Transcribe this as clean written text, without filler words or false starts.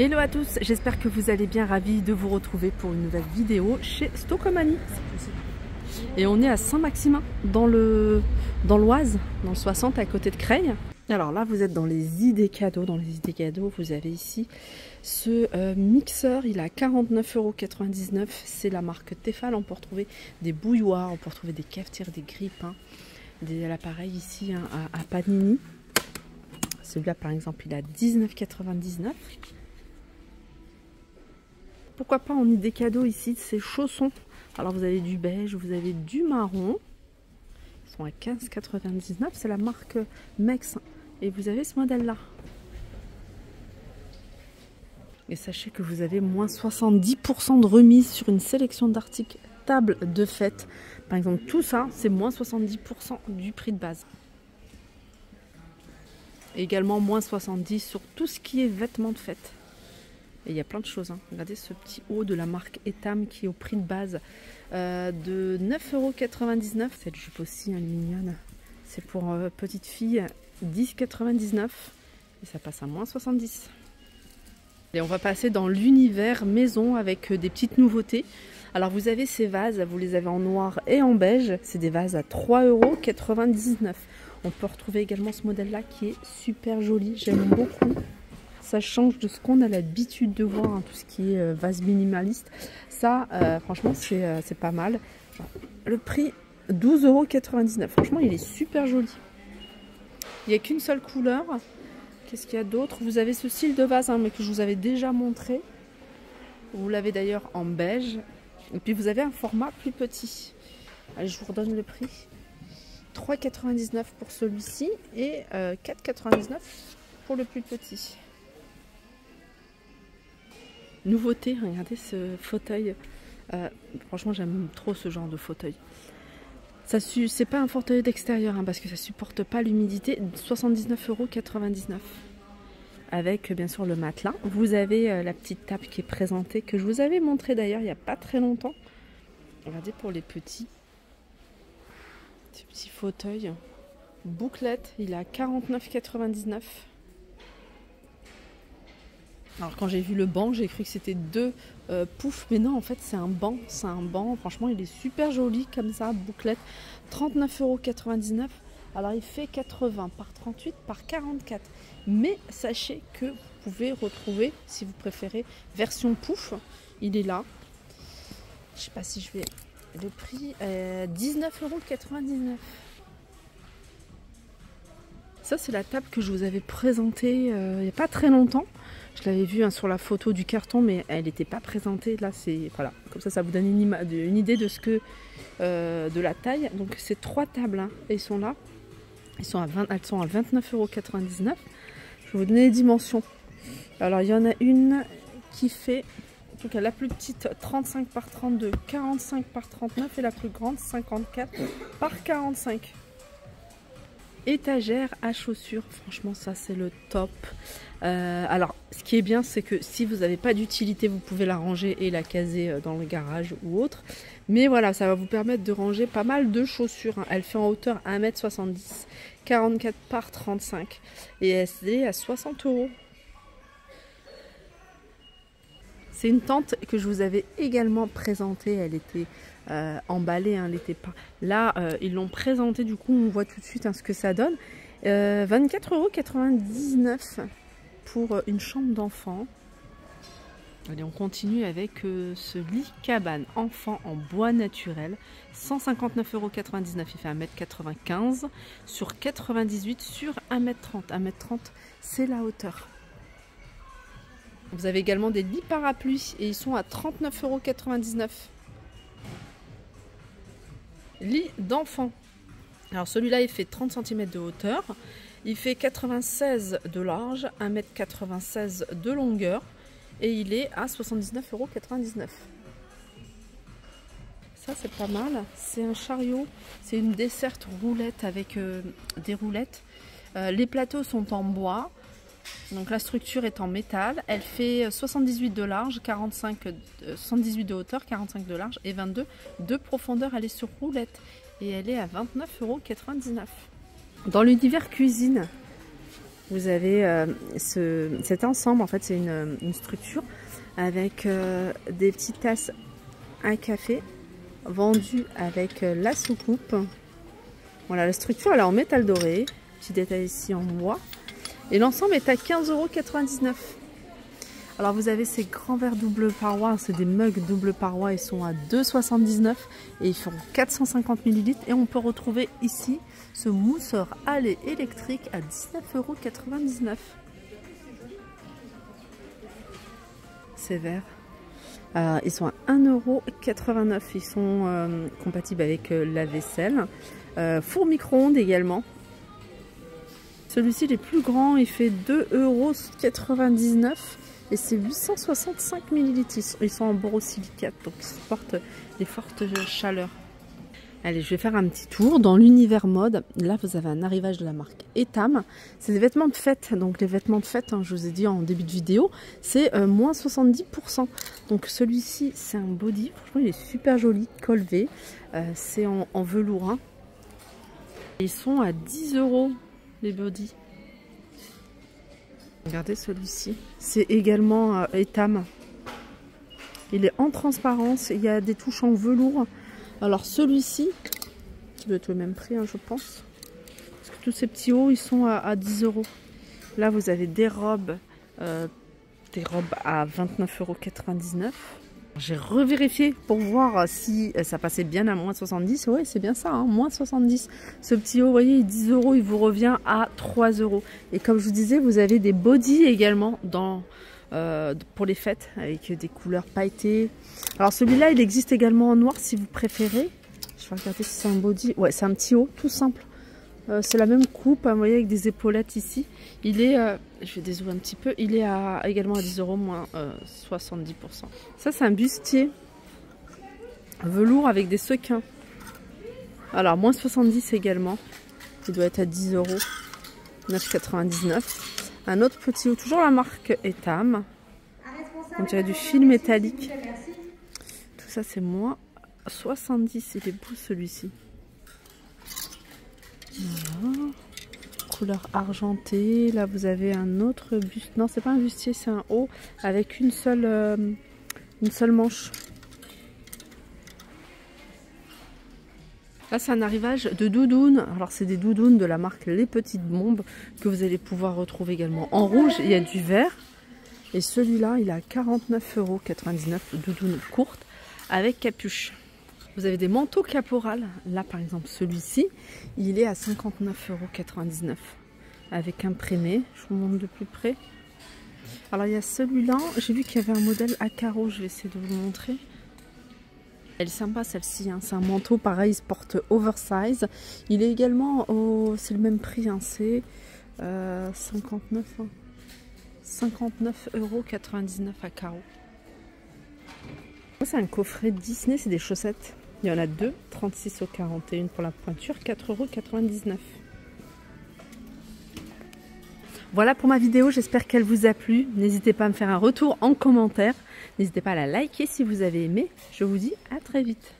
Hello à tous, j'espère que vous allez bien, ravis de vous retrouver pour une nouvelle vidéo chez Stocomanie. Et on est à Saint-Maximin, dans l'Oise, dans le 60 à côté de Creil. Alors là vous êtes dans les idées cadeaux, vous avez ici ce mixeur, il est à 49,99 €, c'est la marque Tefal. On peut retrouver des bouilloires, on peut retrouver des cafetières, des grille-pains, l'appareil ici hein, à Panini. Celui-là par exemple il est à 19,99 €. Pourquoi pas en idée cadeau ici de ces chaussons. Alors vous avez du beige, vous avez du marron. Ils sont à 15,99 €. C'est la marque Mex. Et vous avez ce modèle là. Et sachez que vous avez moins 70% de remise sur une sélection d'articles table de fête. Par exemple tout ça c'est moins 70% du prix de base. Et également moins 70% sur tout ce qui est vêtements de fête. Et il y a plein de choses. Hein. Regardez ce petit haut de la marque Etam qui est au prix de base de 9,99 €. Cette jupe aussi, elle est mignonne. C'est pour petite fille, 10,99 €. Et ça passe à moins 70 €. Et on va passer dans l'univers maison avec des petites nouveautés. Alors vous avez ces vases, vous les avez en noir et en beige. C'est des vases à 3,99 €. On peut retrouver également ce modèle-là qui est super joli. J'aime beaucoup. Ça change de ce qu'on a l'habitude de voir, hein, tout ce qui est vase minimaliste. Ça, franchement, c'est pas mal. Le prix, 12,99 €. Franchement, il est super joli. Il n'y a qu'une seule couleur. Qu'est-ce qu'il y a d'autre? Vous avez ce style de vase, hein, mais que je vous avais déjà montré. Vous l'avez d'ailleurs en beige. Et puis, vous avez un format plus petit. Allez, je vous redonne le prix. 3,99 € pour celui-ci et 4,99 € pour le plus petit. Nouveauté, regardez ce fauteuil. Franchement, j'aime trop ce genre de fauteuil. C'est pas un fauteuil d'extérieur hein, parce que ça supporte pas l'humidité. 79,99 € avec bien sûr le matelas. Vous avez la petite table qui est présentée que je vous avais montré d'ailleurs il n'y a pas très longtemps. Regardez pour les petits. Ce petit fauteuil bouclette, il est à 49,99 €. Alors quand j'ai vu le banc, j'ai cru que c'était deux poufs, mais non en fait c'est un banc, franchement il est super joli comme ça, bouclette, 39,99 €. Alors il fait 80 par 38 par 44, mais sachez que vous pouvez retrouver, si vous préférez, version pouf, il est là. Je sais pas si je vais... Le prix est 19,99 €. Ça c'est la table que je vous avais présentée il n'y a pas très longtemps. Je l'avais vue hein, sur la photo du carton, mais elle n'était pas présentée. Là, c'est voilà, comme ça vous donne une idée de ce que de la taille. Donc c'est 3 tables, hein, et ils sont là. Elles sont à 29,99 €. Je vais vous donner les dimensions. Alors il y en a une qui fait, donc la plus petite 35 par 32, 45 par 39 et la plus grande 54 par 45. Étagère à chaussures, franchement ça c'est le top. Alors ce qui est bien c'est que si vous n'avez pas d'utilité vous pouvez la ranger et la caser dans le garage ou autre. Mais voilà, ça va vous permettre de ranger pas mal de chaussures, hein. Elle fait en hauteur 1,70 m, 44 par 35 et elle est à 60 €. C'est une tente que je vous avais également présentée, elle était emballée, hein, elle n'était pas... Là, ils l'ont présentée, du coup on voit tout de suite hein, ce que ça donne. 24,99 € pour une chambre d'enfant. Allez, on continue avec ce lit cabane enfant en bois naturel. 159,99 €, il fait 1,95 m sur 98 sur 1,30 m. 1,30 m, c'est la hauteur. Vous avez également des lits parapluies et ils sont à 39,99 €. Lit d'enfant. Alors celui-là il fait 30 cm de hauteur. Il fait 96 de large, 1,96 m de longueur. Et il est à 79,99 €. Ça c'est pas mal. C'est un chariot. C'est une desserte roulette avec des roulettes. Les plateaux sont en bois. Donc la structure est en métal, elle fait 78 de large, 78 de hauteur, 45 de large et 22 de profondeur. Elle est sur roulette et elle est à 29,99 €. Dans l'univers cuisine, Vous avez cet ensemble, en fait c'est une structure avec des petites tasses à café vendues avec la soucoupe. Voilà, la structure elle est en métal doré, petit détail ici en bois. Et l'ensemble est à 15,99 €. Alors vous avez ces grands verres double paroi, c'est des mugs double paroi, ils sont à 2,79 € et ils font 450 ml. Et on peut retrouver ici ce mousseur à lait électrique à 19,99 €. Ces verres, ils sont à 1,89 €, ils sont compatibles avec la vaisselle. Four micro-ondes également. Celui-ci il est plus grand, il fait 2,99 € et c'est 865 ml. Ils sont en borosilicate, donc ils supportent les fortes chaleurs. Allez, je vais faire un petit tour dans l'univers mode. Là, vous avez un arrivage de la marque Etam. C'est des vêtements de fête. Donc les vêtements de fête, hein, je vous ai dit en début de vidéo, c'est moins 70%. Donc celui-ci, c'est un body. Franchement, il est super joli, col V. C'est en velours. Hein. Ils sont à 10 € les bodys. Regardez celui-ci. C'est également Etam. Il est en transparence. Il y a des touches en velours. Alors celui-ci, qui doit être le même prix, hein, je pense. Parce que tous ces petits hauts, ils sont à 10 €. Là, vous avez des robes à 29,99 €. J'ai revérifié pour voir si ça passait bien à moins 70. Ouais, c'est bien ça, hein, moins 70. Ce petit haut, vous voyez, 10 €, il vous revient à 3 €. Et comme je vous disais, vous avez des bodys également pour les fêtes avec des couleurs pailletées. Alors celui-là, il existe également en noir si vous préférez. Je vais regarder si c'est un body. Ouais, c'est un petit haut, tout simple. C'est la même coupe, hein, vous voyez, avec des épaulettes ici. Il est, je vais dézoomer un petit peu, il est également à 10 €, moins 70%. Ça, c'est un bustier velours avec des sequins. Alors, moins 70 également. Il doit être à 10 €, 9,99 €. Un autre petit haut, toujours la marque Etam. On dirait du fil métallique. Tout ça, c'est moins 70. Il est beau celui-ci. Voilà. Couleur argentée. Là, vous avez un autre buste. Non, c'est pas un bustier, c'est un haut avec une seule manche. Là, c'est un arrivage de doudounes. Alors, c'est des doudounes de la marque Les Petites Bombes que vous allez pouvoir retrouver également en rouge. Il y a du vert. Et celui-là, il est à 49,99 €, doudoune courte avec capuche. Vous avez des manteaux caporal. Là, par exemple, celui-ci, il est à 59,99 € avec imprimé. Je vous montre de plus près. Alors, il y a celui-là. J'ai vu qu'il y avait un modèle à carreaux. Je vais essayer de vous montrer. Elle est sympa celle-ci, hein. C'est un manteau pareil, il se porte oversize. Il est également c'est le même prix, hein. C'est 59,99 € à carreaux. C'est un coffret Disney, c'est des chaussettes. Il y en a deux, 36,41 € pour la pointure, 4,99 €. Voilà pour ma vidéo, j'espère qu'elle vous a plu. N'hésitez pas à me faire un retour en commentaire. N'hésitez pas à la liker si vous avez aimé. Je vous dis à très vite.